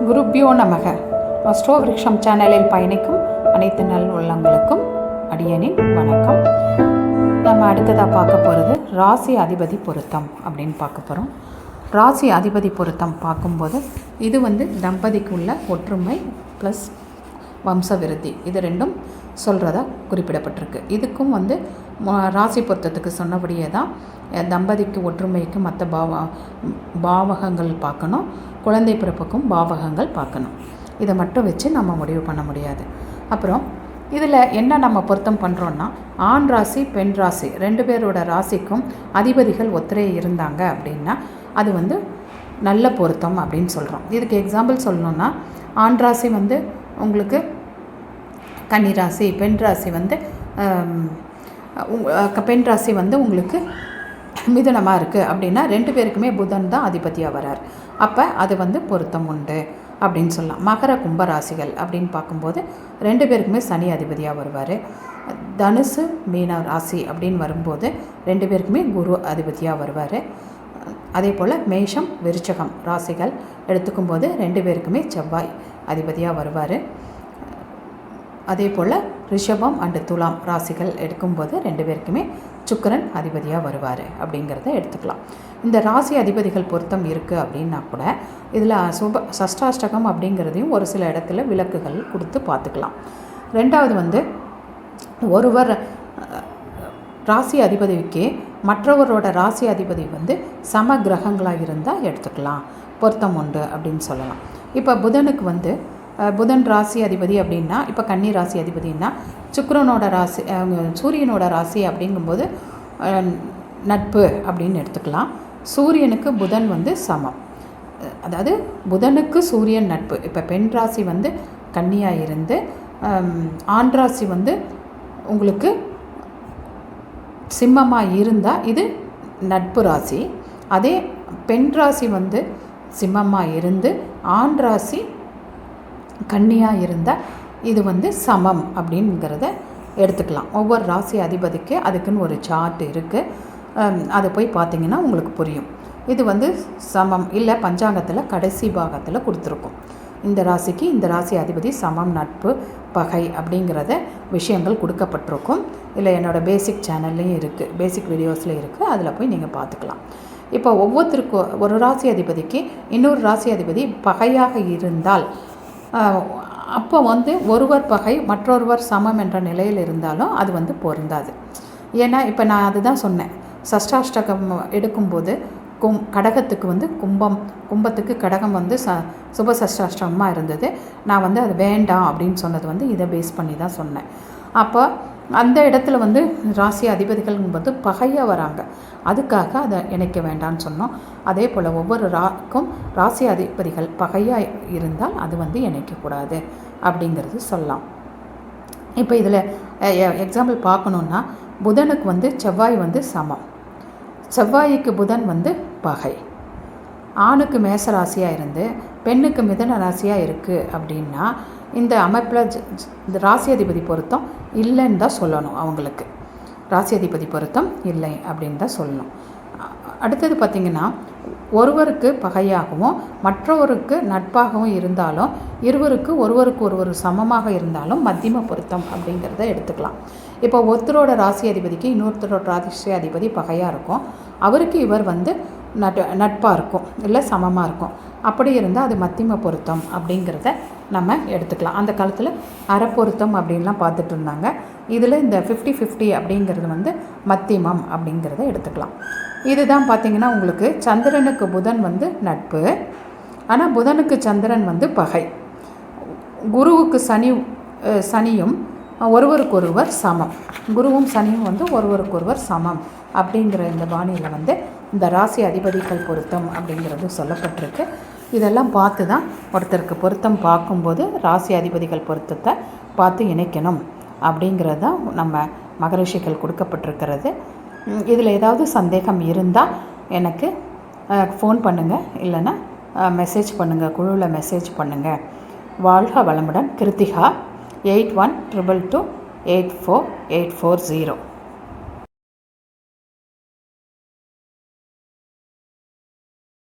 குருப்யோ நமக. அஸ்ட்ரோ விருக்ஷம் சேனலில் பயணிக்கும் அனைத்து நல் உள்ளங்களுக்கும் அடியனின் வணக்கம். நம்ம அடுத்ததாக பார்க்க போகிறது ராசி அதிபதி பொருத்தம் அப்படின்னு பார்க்க போகிறோம். ராசி அதிபதி பொருத்தம் பார்க்கும்போது இது தம்பதிக்கு உள்ள ஒற்றுமை ப்ளஸ் வம்ச விருத்தி, இது ரெண்டும் சொல்கிறதா குறிப்பிடப்பட்டிருக்கு. இதுக்கும் ராசி பொருத்தத்துக்கு சொன்னபடியே தான் தம்பதிக்கு ஒற்றுமைக்கு மற்ற பாவகங்கள் பார்க்கணும், குழந்தை பிறப்புக்கும் பாவகங்கள் பார்க்கணும். இதை மட்டும் வச்சு நம்ம முடிவு பண்ண முடியாது. அப்புறம் இதில் என்ன நம்ம பொருத்தம் பண்ணுறோன்னா, ஆண் ராசி பெண் ராசி ரெண்டு பேரோட ராசிக்கும் அதிபதிகள் ஒத்திரை இருந்தாங்க அப்படின்னா அது நல்ல பொருத்தம் அப்படின்னு சொல்கிறோம். இதுக்கு எக்ஸாம்பிள் சொல்லணுன்னா, ஆண் ராசி உங்களுக்கு கன்னி ராசி, பெண் ராசி பெண் ராசி உங்களுக்கு மிதுனமாக இருக்குது அப்படின்னா ரெண்டு பேருக்குமே புதன் தான் அதிபதியாக வரார். அப்போ அது பொருத்தம் உண்டு அப்படின்னு சொல்லலாம். மகர கும்ப ராசிகள் அப்படின்னு பார்க்கும்போது ரெண்டு பேருக்குமே சனி அதிபதியாக வருவார். தனுசு மீன ராசி அப்படின்னு வரும்போது ரெண்டு பேருக்குமே குரு அதிபதியாக வருவார். அதே போல் மேஷம் விருச்சகம் ராசிகள் எடுத்துக்கும்போது ரெண்டு பேருக்குமே செவ்வாய் அதிபதியாக வருவார். அதே போல் ரிஷபம் அண்டு துலாம் ராசிகள் எடுக்கும்போது ரெண்டு பேருக்குமே சுக்கிரன் அதிபதியாக வருவார் அப்படிங்கிறத எடுத்துக்கலாம். இந்த ராசி அதிபதிகள் பொருத்தம் இருக்குது அப்படின்னா கூட இதில் சஷ்டாஷ்டகம் அப்படிங்கிறதையும் ஒரு சில இடத்துல விளக்குகள் கொடுத்து பார்த்துக்கலாம். ரெண்டாவது ஒருவர் ராசி அதிபதிக்கு மற்றவரோட ராசி அதிபதி சம கிரகங்களாக இருந்தால் எடுத்துக்கலாம், பொருத்தம் உண்டு அப்படின்னு சொல்லலாம். இப்போ புதனுக்கு புதன் ராசி அதிபதி அப்படின்னா, இப்போ கன்னி ராசி அதிபதினா சுக்கிரனோட ராசி சூரியனோட ராசி அப்படிங்கும்போது நட்பு அப்படின்னு எடுத்துக்கலாம். சூரியனுக்கு புதன் சமம், அதாவது புதனுக்கு சூரியன் நட்பு. இப்போ பெண் ராசி கன்னியாக இருந்து ஆண் ராசி உங்களுக்கு சிம்மமாக இருந்தால் இது நட்பு ராசி. அதே பெண் ராசி சிம்மமாக இருந்து ஆண் ராசி கன்னியாக இருந்தால் இது சமம் அப்படிங்கிறத எடுத்துக்கலாம். ஒவ்வொரு ராசி அதிபதிக்கு அதுக்குன்னு ஒரு சார்ட் இருக்குது, அதை போய் பார்த்திங்கன்னா உங்களுக்கு புரியும். இது சமம் இல்லை பஞ்சாங்கத்தில் கடைசி பாகத்தில் கொடுத்துருக்கும். இந்த ராசிக்கு இந்த ராசி அதிபதி சமம், நட்பு, பகை அப்படிங்கிறத விஷயங்கள் கொடுக்கப்பட்டிருக்கும். இல்லை என்னோடய பேசிக் சேனல்லையும் இருக்குது, பேசிக் வீடியோஸில் இருக்குது, அதில் போய் நீங்கள் பார்த்துக்கலாம். இப்போ ஒவ்வொருத்தருக்கும் ஒரு ராசி அதிபதிக்கு இன்னொரு ராசி அதிபதி பகையாக இருந்தால் அப்போ ஒருவர் பகை மற்றொருவர் சமம் என்ற நிலையில் இருந்தாலும் அது பொருந்தாது. ஏன்னா இப்போ நான் அதுதான் சொன்னேன், சஷ்டாஷ்டகம் எடுக்கும்போது கடகத்துக்கு கும்பத்துக்கு கடகம் சுப சஷ்டாஷ்டகமாக இருந்தது. நான் அது வேண்டாம் அப்படின்னு சொன்னது இதை பேஸ் பண்ணி தான் சொன்னேன். அப்போ அந்த இடத்துல ராசி அதிபதிகள்ங்கும்போது பகையாக வராங்க, அதுக்காக அதை இணைக்க வேண்டாம்னு சொன்னோம். அதே போல் ஒவ்வொரு ராசி அதிபதிகள் பகையாக இருந்தால் அது இணைக்கக்கூடாது அப்படிங்கிறது சொல்லலாம். இப்போ இதில் எக்ஸாம்பிள் பார்க்கணுன்னா, புதனுக்கு செவ்வாய் சமம், செவ்வாய்க்கு புதன் பகை. ஆணுக்கு மேச ராசியாக இருந்து பெண்ணுக்கு மிதன ராசியாக இருக்குது அப்படின்னா இந்த அமைப்பில் இந்த ராசி அதிபதி பொருத்தம் இல்லைன்னு தான் சொல்லணும். அவங்களுக்கு ராசி அதிபதி பொருத்தம் இல்லை அப்படின்னு தான் சொல்லணும். அடுத்தது பார்த்திங்கன்னா, ஒருவருக்கு பகையாகவும் மற்றவருக்கு நட்பாகவும் இருந்தாலும் இருவருக்கு ஒருவருக்கு சமமாக இருந்தாலும் மத்தியம பொருத்தம் அப்படிங்கிறத எடுத்துக்கலாம். இப்போ ஒருத்தரோட ராசி அதிபதிக்கு இன்னொருத்தரோட ராசி அதிபதி பகையாக இருக்கும், அவருக்கு இவர் நட்பாக இருக்கும் இல்லை சமமாக இருக்கும். அப்படி இருந்தால் அது மத்தியம பொருத்தம் அப்படிங்கிறத நம்ம எடுத்துக்கலாம். அந்த காலத்தில் அறப்பொருத்தம் அப்படின்லாம் பார்த்துட்டு இருந்தாங்க. இதில் இந்த 50-50 அப்படிங்கிறது மத்தியமம் அப்படிங்கிறத எடுத்துக்கலாம். இதுதான் பார்த்திங்கன்னா உங்களுக்கு சந்திரனுக்கு புதன் நட்பு, ஆனால் புதனுக்கு சந்திரன் பகை. குருவுக்கு சனியும் ஒருவருக்கொருவர் சமம், குருவும் சனியும் ஒருவருக்கொருவர் சமம் அப்படிங்கிற இந்த பாணியில் இந்த ராசி அதிபதிகள் பொருத்தம் அப்படிங்கிறது சொல்லப்பட்டிருக்கு. இதெல்லாம் பார்த்து தான் ஒருத்தருக்கு பொருத்தம் பார்க்கும்போது ராசி அதிபதிகள் பொருத்தத்தை பார்த்து இணைக்கணும் அப்படிங்கிறது தான் நம்ம மகரிஷிகள் கொடுக்கப்பட்டிருக்கிறது. இதில் ஏதாவது சந்தேகம் இருந்தால் எனக்கு ஃபோன் பண்ணுங்கள், இல்லைன்னா மெசேஜ் பண்ணுங்கள், குழுவில் மெசேஜ் பண்ணுங்கள். வாழ்க வளமுடன். கிருத்திகா 8122284840.